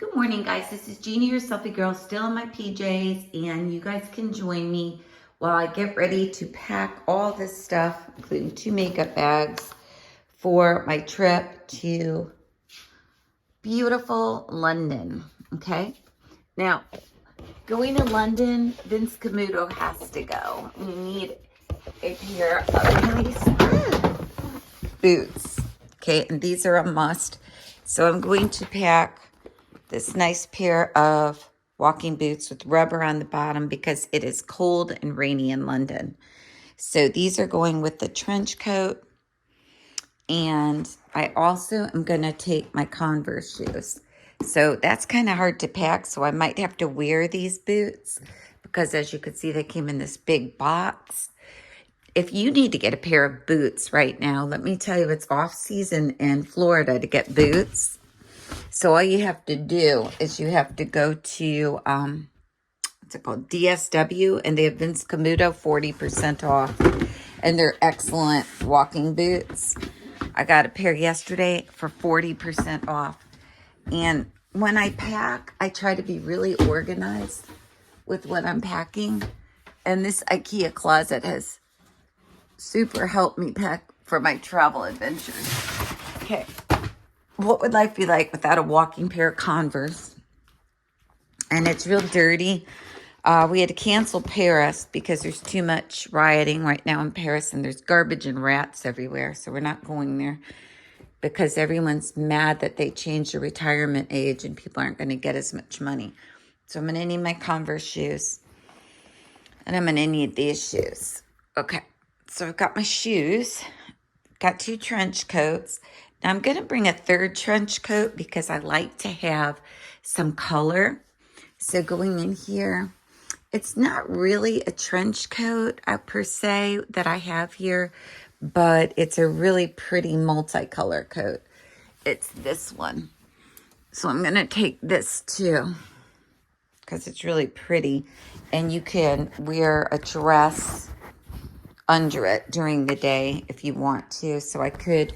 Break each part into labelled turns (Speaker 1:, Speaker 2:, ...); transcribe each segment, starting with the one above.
Speaker 1: Good morning, guys. This is Jeannie, your Selfie girl, still in my PJs, and you guys can join me while I get ready to pack all this stuff, including 2 makeup bags, for my trip to beautiful London, okay? Now, going to London, Vince Camuto has to go. We need a pair of nice boots, okay? And these are a must. So I'm going to pack this nice pair of walking boots with rubber on the bottom because it is cold and rainy in London. So these are going with the trench coat. And I also am going to take my Converse shoes. So that's kind of hard to pack. So I might have to wear these boots because as you can see, they came in this big box. If you need to get a pair of boots right now, let me tell you, it's off season in Florida to get boots. So all you have to do is you have to go to, what's it called, DSW, and they have Vince Camuto 40% off. And they're excellent walking boots. I got a pair yesterday for 40% off. And when I pack, I try to be really organized with what I'm packing. And this IKEA closet has super helped me pack for my travel adventures. Okay. What would life be like without a walking pair of Converse? And it's real dirty. We had to cancel Paris because there's too much rioting right now in Paris and there's garbage and rats everywhere. So we're not going there because everyone's mad that they changed the retirement age and people aren't going to get as much money. So I'm going to need my Converse shoes and I'm going to need these shoes. Okay, so I've got my shoes, got 2 trench coats. Now I'm going to bring a 3rd trench coat because I like to have some color. So going in here, it's not really a trench coat per se that I have here, but it's a really pretty multicolor coat. It's this one. So I'm going to take this too because it's really pretty. And you can wear a dress under it during the day if you want to. So I could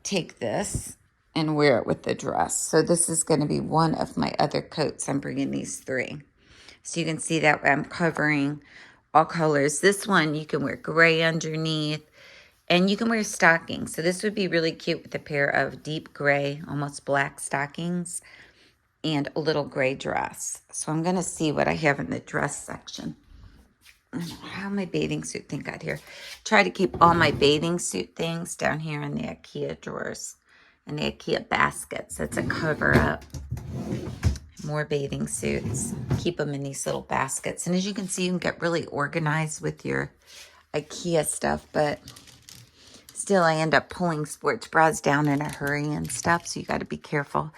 Speaker 1: take this and wear it with the dress. So this is going to be one of my other coats. I'm bringing these 3. So you can see that I'm covering all colors. This one you can wear gray underneath and you can wear stockings. So this would be really cute with a pair of deep gray, almost black stockings and a little gray dress. So I'm going to see what I have in the dress section. I don't know how my bathing suit thing got here. Try to keep all my bathing suit things down here in the IKEA drawers and the IKEA baskets. That's a cover up. More bathing suits. Keep them in these little baskets. And as you can see, you can get really organized with your IKEA stuff, but still I end up pulling sports bras down in a hurry and stuff, so you got to be careful.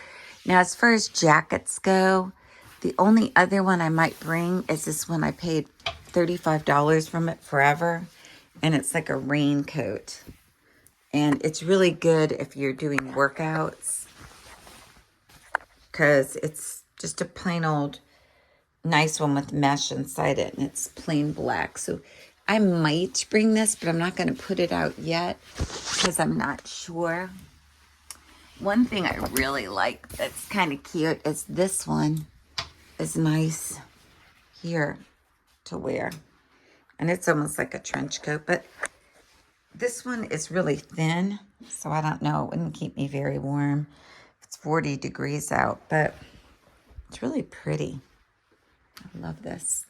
Speaker 1: Now, as far as jackets go, the only other one I might bring is this one. I paid $35 from it forever, and it's like a raincoat. And it's really good if you're doing workouts because it's just a plain old nice one with mesh inside it, and it's plain black. So I might bring this, but I'm not going to put it out yet because I'm not sure. One thing I really like that's kind of cute is this one is nice here to wear. And it's almost like a trench coat, but this one is really thin, so I don't know. It wouldn't keep me very warm. It's 40 degrees out, but it's really pretty. I love this.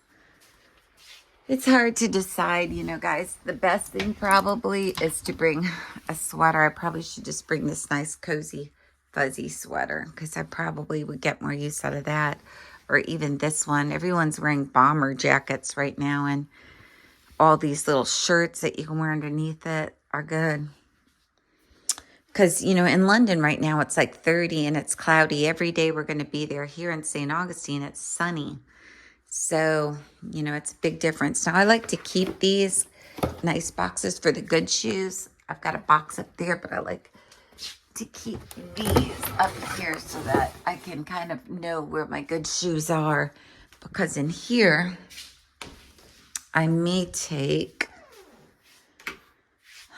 Speaker 1: It's hard to decide, you know, guys. The best thing probably is to bring a sweater. I probably should just bring this nice, cozy, fuzzy sweater because I probably would get more use out of that. Or even this one. Everyone's wearing bomber jackets right now, and all these little shirts that you can wear underneath it are good. Because, you know, in London right now, it's like 30 and it's cloudy. Every day we're going to be there. Here in St. Augustine, it's sunny. So, you know, it's a big difference. Now, I like to keep these nice boxes for the good shoes. I've got a box up there, but I like to keep these up here so that I can kind of know where my good shoes are. Because in here, I may take,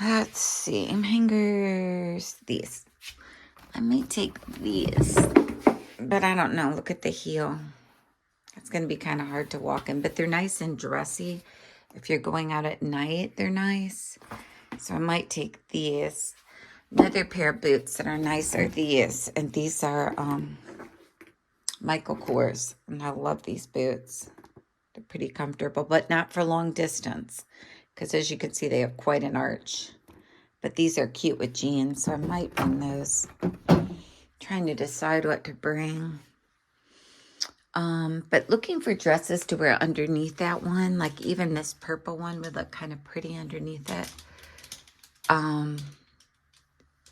Speaker 1: let's see, hangers, these. I may take these But I don't know. Look at the heel. It's going to be kind of hard to walk in, but they're nice and dressy. If you're going out at night, they're nice. So I might take these. Another pair of boots that are nice are these. And these are Michael Kors. And I love these boots. They're pretty comfortable, but not for long distance. Because as you can see, they have quite an arch. But these are cute with jeans, so I might bring those. Trying to decide what to bring. But looking for dresses to wear underneath that one. Like even this purple one would look kind of pretty underneath it.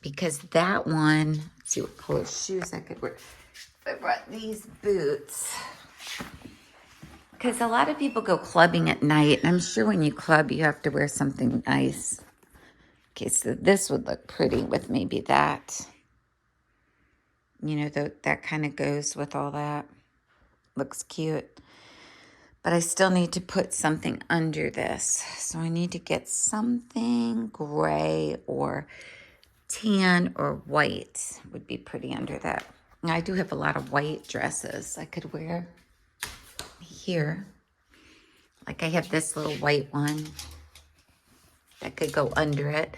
Speaker 1: Because that one, let's see what color shoes I could wear. I brought these boots. Because a lot of people go clubbing at night. And I'm sure when you club, you have to wear something nice. Okay, so this would look pretty with maybe that. You know, that kind of goes with all that. Looks cute. But I still need to put something under this. So I need to get something gray or tan or white would be pretty under that. Now, I do have a lot of white dresses I could wear here. Like I have this little white one that could go under it.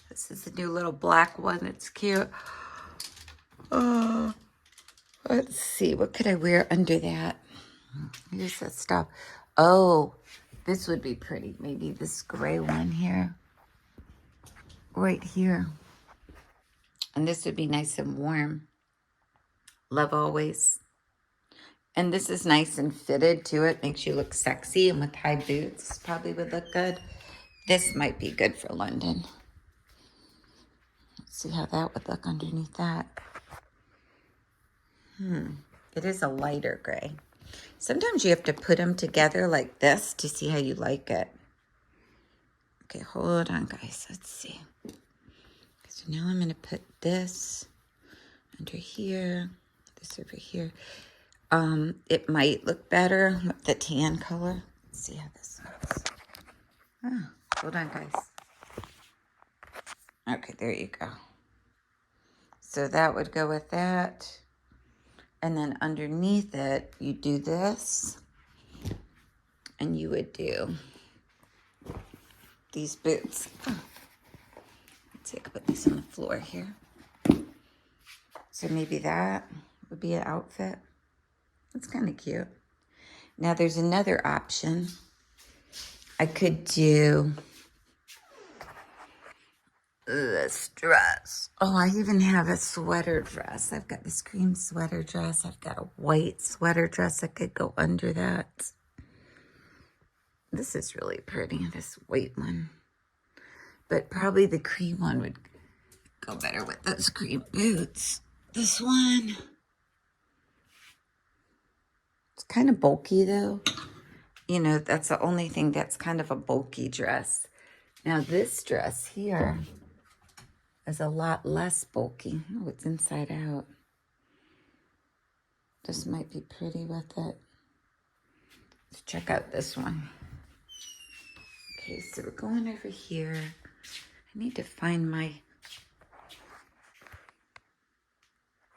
Speaker 1: This is a new little black one. It's cute. Let's see. What could I wear under that? Here's that stuff. Oh, this would be pretty. Maybe this gray one here. Right here. And this would be nice and warm. Love always. And this is nice and fitted to it. Makes you look sexy. And with high boots, probably would look good. This might be good for London. Let's see how that would look underneath that. It is a lighter gray. Sometimes you have to put them together like this to see how you like it. Okay, hold on, guys. Let's see. So now I'm going to put this under here, this over here. It might look better with the tan color. Let's see how this looks. Oh, hold on, guys. Okay, there you go. So that would go with that. And then underneath it, you do this. And you would do these boots. Oh. Let's see, I could put these on the floor here. So maybe that would be an outfit. That's kind of cute. Now there's another option. I could do this dress. Oh, I even have a sweater dress. I've got this cream sweater dress. I've got a white sweater dress that could go under that. This is really pretty, this white one. But probably the cream one would go better with those cream boots. This one. It's kind of bulky though. You know, that's the only thing that's kind of a bulky dress. Now this dress here is a lot less bulky. Oh, it's inside out. This might be pretty with it. Let's check out this one. Okay, so we're going over here. I need to find my...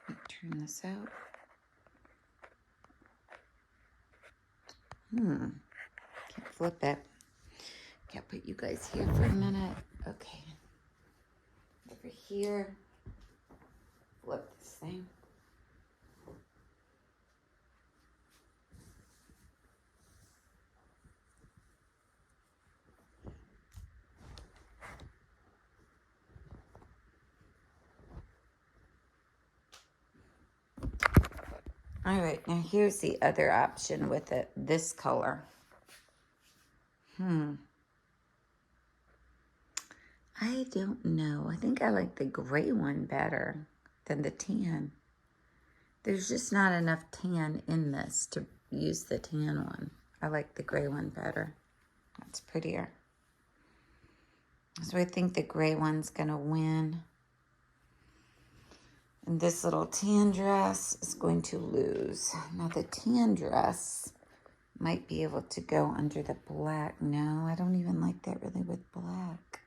Speaker 1: Turn this out. Can't flip it. Can't put you guys here for a minute. Okay. Over here. Flip this thing. All right, now here's the other option with it. This color. I don't know. I think I like the gray one better than the tan. There's just not enough tan in this to use the tan one. I like the gray one better. That's prettier. So I think the gray one's gonna win. And this little tan dress is going to lose. Now the tan dress might be able to go under the black. No, I don't even like that really with black.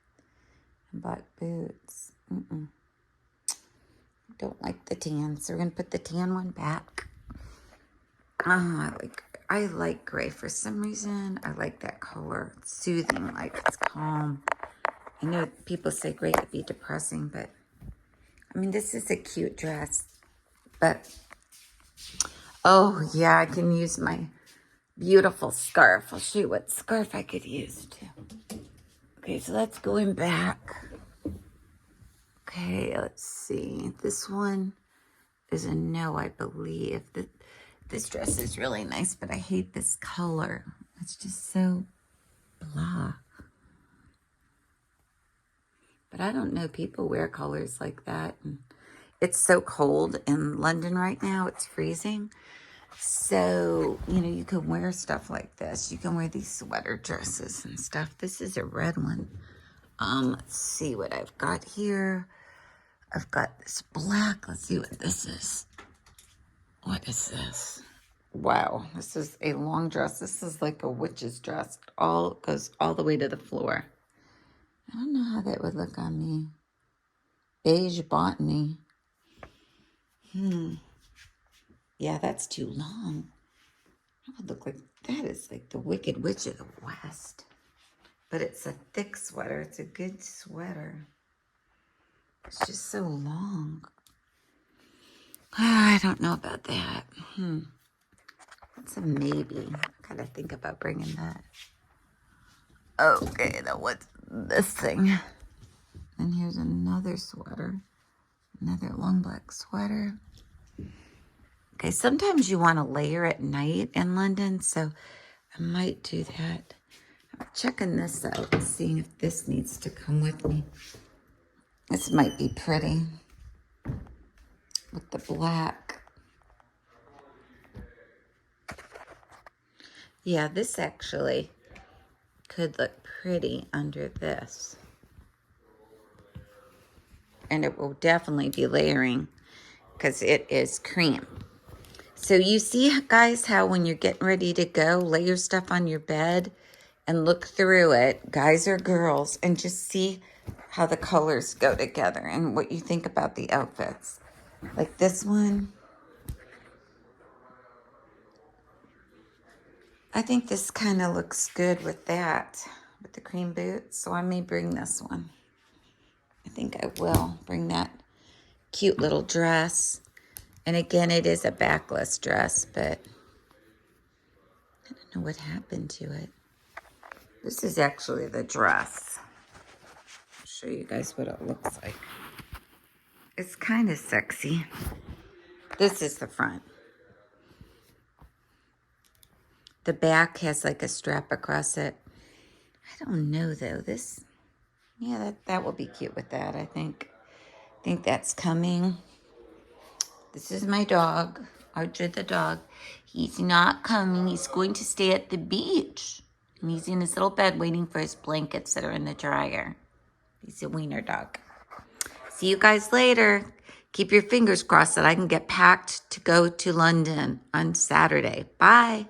Speaker 1: And black boots. don't like the tan, so we're going to put the tan one back. Oh, I like gray for some reason. I like that color. It's soothing, like it's calm. I know people say gray could be depressing, but I mean, this is a cute dress. But, oh yeah, I can use my beautiful scarf. I'll show you what scarf I could use too. Okay, so that's going back. Okay, let's see. This one is a no, I believe. This dress is really nice, but I hate this color. It's just so blah. But I don't know, people wear colors like that. And it's so cold in London right now. It's freezing. So, you know, you can wear stuff like this. You can wear these sweater dresses and stuff. This is a red one. Let's see what I've got here. I've got this black. Let's see what this is. What is this? Wow, this is a long dress. This is like a witch's dress. It goes all the way to the floor. I don't know how that would look on me. Beige botany. Yeah, that's too long. That would look like, that is like the Wicked Witch of the West. But it's a thick sweater. It's a good sweater. It's just so long. I don't know about that. It's a maybe. I gotta think about bringing that. Okay, now what's this thing? And here's another sweater. Another long black sweater. Okay, sometimes you want to layer at night in London, so I might do that. I'm checking this out and seeing if this needs to come with me. This might be pretty with the black. Yeah, this actually could look pretty under this. And it will definitely be layering because it is cream. So you see, guys, how when you're getting ready to go, lay your stuff on your bed and look through it, guys or girls, and just see how the colors go together and what you think about the outfits. Like this one. I think this kind of looks good with that, with the cream boots. So I may bring this one. I think I will bring that cute little dress. And again, it is a backless dress, but I don't know what happened to it. This is actually the dress. I'll show you guys what it looks like. It's kind of sexy. This is the front. The back has like a strap across it. I don't know though. This, yeah, that will be cute with that, I think. I think that's coming. This is my dog, Archer the dog. He's not coming. He's going to stay at the beach. And he's in his little bed waiting for his blankets that are in the dryer. He's a wiener dog. See you guys later. Keep your fingers crossed that I can get packed to go to London on Saturday. Bye.